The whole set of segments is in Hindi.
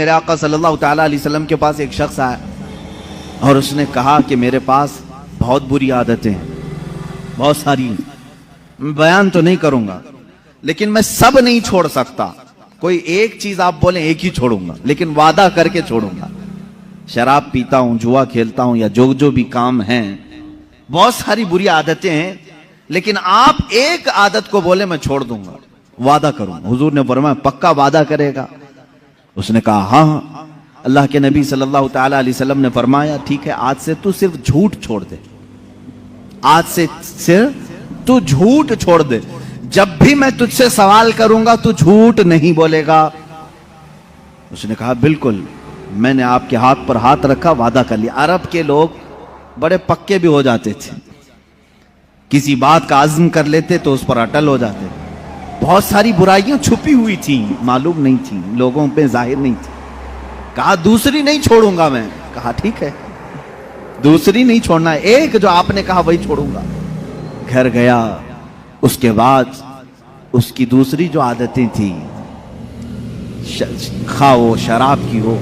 मेरे आका सल्लल्लाहु ताला अलैहि वसल्लम के पास एक शख्स आया और उसने कहा कि मेरे पास बहुत बुरी आदतें हैं, बहुत सारी हैं। मैं बयान तो नहीं करूंगा, लेकिन मैं सब नहीं छोड़ सकता। कोई एक चीज आप बोले एक ही छोड़ूंगा, लेकिन वादा करके छोड़ूंगा। शराब पीता हूं, जुआ खेलता हूं, या जो जो भी काम हैं, बहुत सारी बुरी आदतें हैं, लेकिन आप एक आदत को बोले मैं छोड़ दूंगा, वादा करूंगा। हुजूर ने फरमाया पक्का वादा करेगा? उसने कहा हाँ। अल्लाह के नबी सल्लल्लाहु ताला अलैहि वसल्लम ने फरमाया ठीक है, आज से तू सिर्फ झूठ छोड़ दे, आज से सिर्फ तू झूठ छोड़ दे। जब भी मैं तुझसे सवाल करूंगा तू झूठ नहीं बोलेगा। उसने कहा बिल्कुल। मैंने आपके हाथ पर हाथ रखा, वादा कर लिया। अरब के लोग बड़े पक्के भी हो जाते थे, किसी बात का आज़म कर लेते तो उस पर अटल हो जाते। बहुत सारी बुराइयां छुपी हुई थी, मालूम नहीं थी, लोगों पे जाहिर नहीं थी। कहा दूसरी नहीं छोड़ूंगा मैं। कहा ठीक है, दूसरी नहीं छोड़ना, एक जो आपने कहा वही छोड़ूंगा। घर गया, उसके बाद उसकी दूसरी जो आदतें थी, खा वो शराब की हो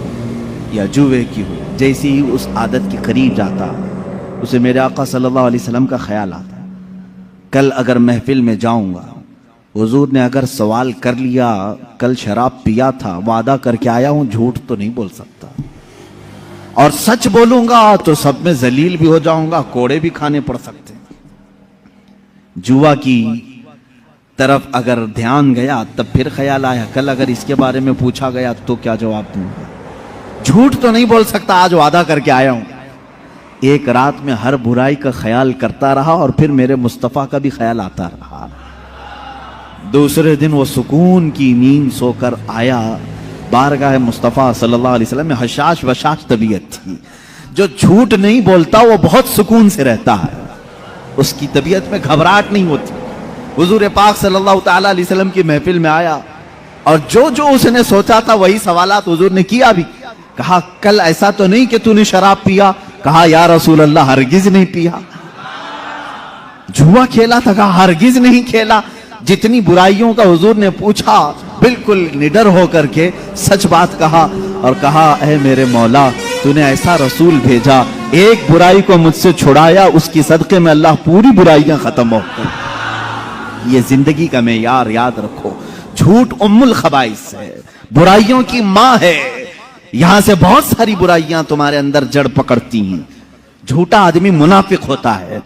या जुए की हो, जैसे ही उस आदत के करीब जाता उसे मेरे आका सल्लल्लाहु अलैहि वसल्लम का ख्याल आता, कल अगर महफिल में जाऊंगा, हुजूर ने अगर सवाल कर लिया कल शराब पिया था, वादा करके आया हूं, झूठ तो नहीं बोल सकता, और सच बोलूंगा तो सब में जलील भी हो जाऊंगा, कोड़े भी खाने पड़ सकते हैं। जुआ की तरफ अगर ध्यान गया तब फिर ख्याल आया कल अगर इसके बारे में पूछा गया तो क्या जवाब दूंगा। झूठ तो नहीं बोल सकता, आज वादा करके आया हूं। एक रात में हर बुराई का ख्याल करता रहा और फिर मेरे मुस्तफा का भी ख्याल आता रहा। दूसरे दिन वो सुकून की नींद सोकर आया, बारगाह मुस्तफा सल्लल्लाहु अलैहि वसल्लम में हशाश वशाश तबीयत थी। जो झूठ नहीं बोलता वो बहुत सुकून से रहता है, उसकी तबीयत में घबराहट नहीं होती। हुजूर पाक सल्लल्लाहु ताला अलैहि वसल्लम की महफिल में आया और जो जो उसने सोचा था वही सवालात हुजूर ने किया भी। कहा कल ऐसा तो नहीं कि तूने शराब पिया? कहा या रसूल अल्लाह हरगिज नहीं पिया। जुआ खेला था? कहा हरगिज नहीं खेला। जितनी बुराइयों का हुजूर ने पूछा बिल्कुल निडर होकर के सच बात कहा और कहा ऐ मेरे मौला, तूने ऐसा रसूल भेजा, एक बुराई को मुझसे छुड़ाया, उसकी सदके में अल्लाह पूरी बुराइयां खत्म हो गई। ये जिंदगी का मेयार याद रखो। झूठ उम्मुल खबाइस है, बुराइयों की मां है। यहां से बहुत सारी बुराइयां तुम्हारे अंदर जड़ पकड़ती हैं। झूठा आदमी मुनाफिक होता है।